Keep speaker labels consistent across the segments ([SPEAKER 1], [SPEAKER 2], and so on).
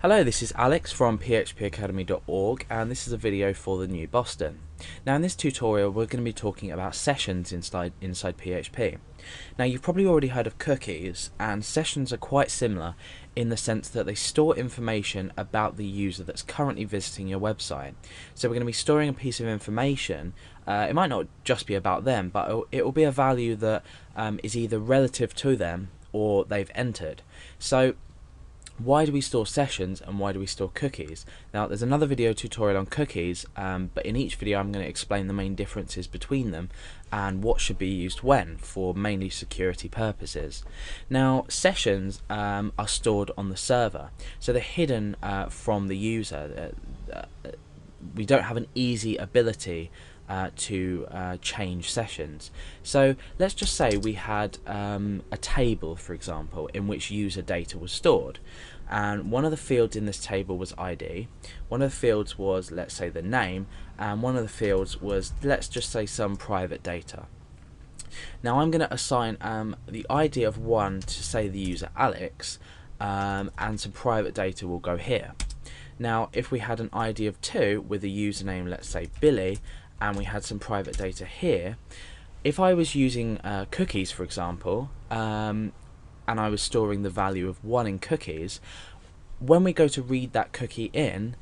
[SPEAKER 1] Hello, this is Alex from phpacademy.org, and this is a video for the new Boston. Now in this tutorial we're going to be talking about sessions inside PHP. Now you've probably already heard of cookies, and sessions are quite similar in the sense that they store information about the user that's currently visiting your website. So we're going to be storing a piece of information. It might not just be about them, but it will be a value that is either relative to them or they've entered. So why do we store sessions and why do we store cookies? Now there's another video tutorial on cookies, but in each video I'm going to explain the main differences between them and what should be used when for mainly security purposes. Now sessions are stored on the server, so they're hidden from the user. We don't have an easy ability to change sessions. So let's just say we had a table, for example, in which user data was stored, and one of the fields in this table was ID, one of the fields was, let's say, the name, and one of the fields was, let's just say, some private data. Now I'm going to assign the ID of 1 to, say, the user Alex, and some private data will go here. Now if we had an ID of 2 with a username, let's say Billy, and we had some private data here, if I was using cookies, for example, and I was storing the value of 1 in cookies, when we go to read that cookie in,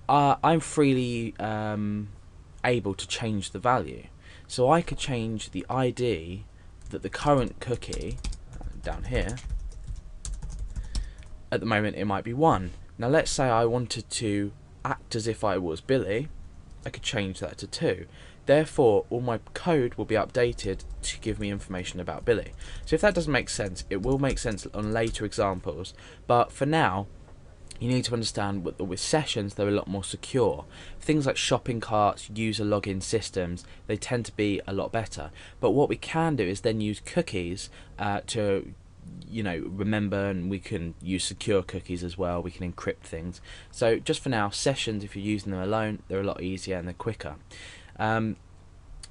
[SPEAKER 1] I'm freely able to change the value. So I could change the ID that the current cookie, down here, at the moment it might be 1. Now let's say I wanted to act as if I was Billy, I could change that to 2. Therefore, all my code will be updated to give me information about Billy. So if that doesn't make sense, it will make sense on later examples. But for now, you need to understand with sessions, they're a lot more secure. Things like shopping carts, user login systems, they tend to be a lot better. But what we can do is then use cookies to remember, and we can use secure cookies as well. We can encrypt things. So just for now, sessions, if you're using them alone, they're a lot easier and they're quicker.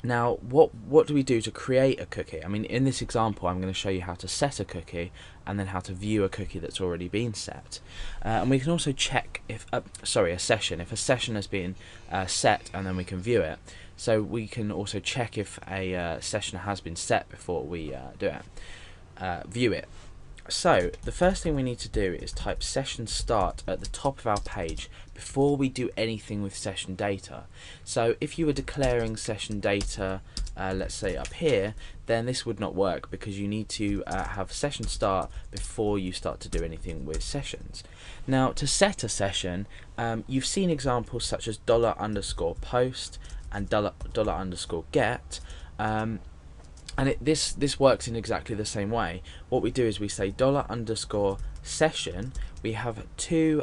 [SPEAKER 1] Now what do we do to create a cookie? I mean, in this example I'm going to show you how to set a cookie and then how to view a cookie that's already been set, and we can also check if a session has been set, and then we can view it. So we can also check if a session has been set before we view it. So the first thing we need to do is type session start at the top of our page before we do anything with session data. So if you were declaring session data, let's say up here, then this would not work, because you need to have session start before you start to do anything with sessions. Now to set a session, you've seen examples such as $_post and $_get. And this works in exactly the same way. What we do is we say $_session. We have 2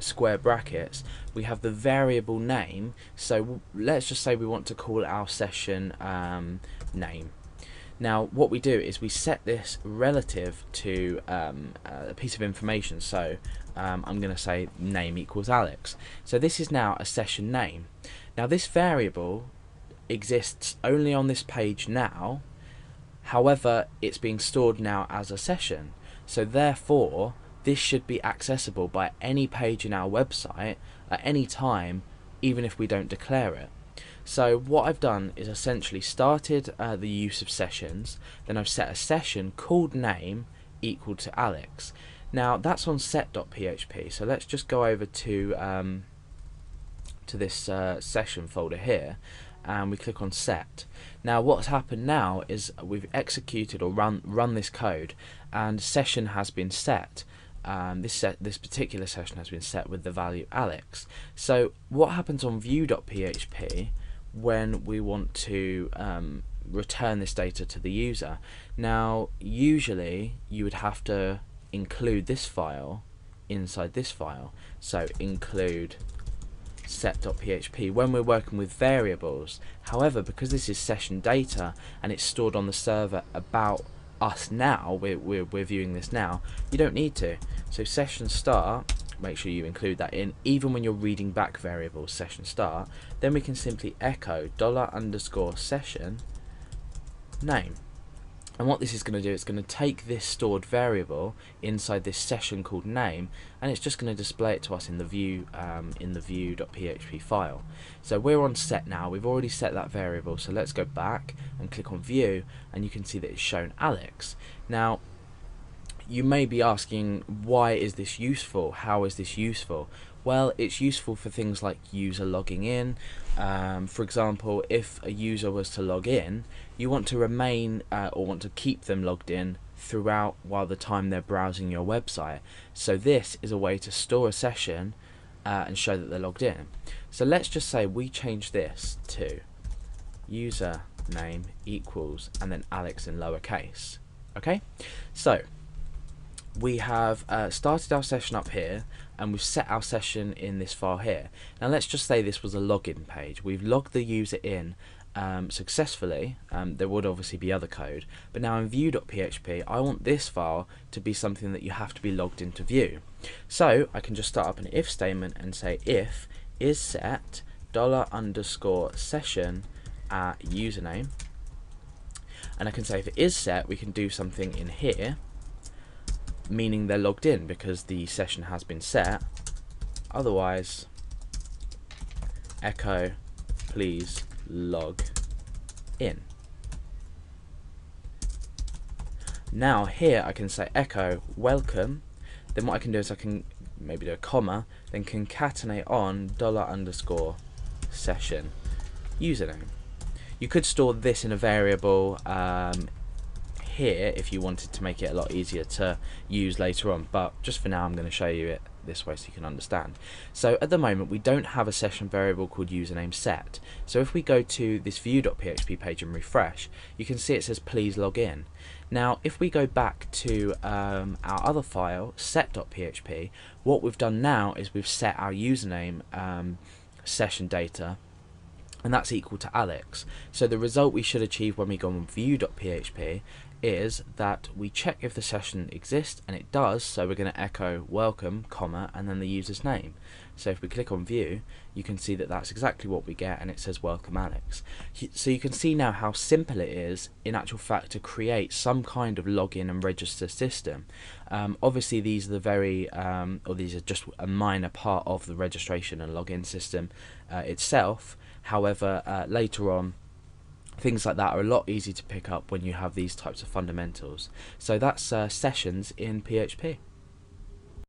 [SPEAKER 1] square brackets. We have the variable name. So let's just say we want to call our session name. Now what we do is we set this relative to a piece of information. So I'm going to say name equals Alex. So this is now a session name. Now this variable exists only on this page now. However, it's being stored now as a session, so therefore this should be accessible by any page in our website at any time, even if we don't declare it. So what I've done is essentially started the use of sessions, then I've set a session called name equal to Alex. Now that's on set.php, so let's just go over to this session folder here, and we click on set. Now what's happened now is we've executed or run this code, and session has been set. This particular session has been set with the value Alex. So what happens on view.php when we want to return this data to the user? Now usually you would have to include this file inside this file, so include set.php when we're working with variables. However, because this is session data and it's stored on the server about us now, we're viewing this now, you don't need to. So session start, make sure you include that in even when you're reading back variables, session start. Then we can simply echo $_session name. And what this is going to do, it's going to take this stored variable inside this session called name, and it's just going to display it to us in the view.php file. So we're on set now. We've already set that variable. So let's go back and click on view, and you can see that it's shown Alex. Now, you may be asking, why is this useful? How is this useful? Well, it's useful for things like user logging in. For example, if a user was to log in, you want to remain or want to keep them logged in throughout while the time they're browsing your website. So this is a way to store a session and show that they're logged in. So let's just say we change this to username equals and then Alex in lowercase. Okay, so we have started our session up here, and we've set our session in this file here. Now let's just say this was a login page. We've logged the user in successfully. There would obviously be other code, but now in view.php I want this file to be something that you have to be logged into view. So I can just start up an if statement and say if is set $_session at username, and I can say if it is set, we can do something in here meaning they're logged in because the session has been set. Otherwise, echo please log in. Now here I can say echo welcome. Then what I can do is I can maybe do a comma, then concatenate on $_session username. You could store this in a variable here if you wanted to make it a lot easier to use later on, but just for now I'm going to show you it this way so you can understand. So at the moment we don't have a session variable called username set. So if we go to this view.php page and refresh, you can see it says please log in. Now if we go back to our other file set.php, what we've done now is we've set our username session data, and that's equal to Alex. So the result we should achieve when we go on view.php is that we check if the session exists, and it does, so we're going to echo welcome, comma, and then the user's name. So if we click on view, you can see that that's exactly what we get, and it says welcome Alex. So you can see now how simple it is in actual fact to create some kind of login and register system. Obviously these are the very or these are just a minor part of the registration and login system itself. However, later on things like that are a lot easier to pick up when you have these types of fundamentals. So that's sessions in PHP.